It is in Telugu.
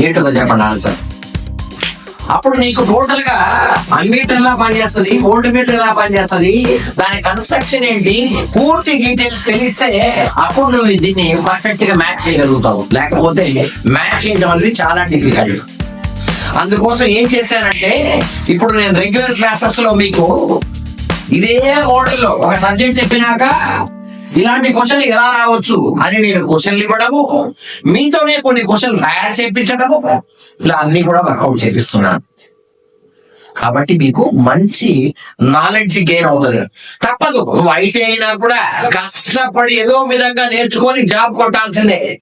ఏంటో చెప్పండి ఆన్సర్. అప్పుడు నీకు టోటల్ గా అమ్మీటర్ ఎలా పనిచేస్తుంది, ఓల్డ్ మీటర్ ఎలా పనిచేస్తుంది, దాని కన్స్ట్రక్షన్ ఏంటి, పూర్తి డీటెయిల్స్ తెలిస్తే అప్పుడు నువ్వు దీన్ని పర్ఫెక్ట్ గా మ్యాచ్ చేయగలుగుతావు. లేకపోతే మ్యాచ్ చేయడం అనేది చాలా డిఫికల్ట్. అందుకోసం ఏం చేశానంటే, ఇప్పుడు నేను రెగ్యులర్ క్లాసెస్ లో మీకు ఇదే మోడల్లో ఒక సబ్జెక్ట్ చెప్పినాక ఇలాంటి క్వశ్చన్లు ఎలా రావచ్చు అని నేను క్వశ్చన్లు ఇవ్వడము, మీతోనే కొన్ని క్వశ్చన్లు తయారు చేయించడము, ఇలా అన్ని కూడా వర్కౌట్ చేపిస్తున్నాను. కాబట్టి మీకు మంచి నాలెడ్జ్ గెయిన్ అవుతుంది. తప్పదు, వైట్ అయినా కూడా కష్టపడి ఏదో విధంగా నేర్చుకొని జాబ్ కొట్టాల్సిందే.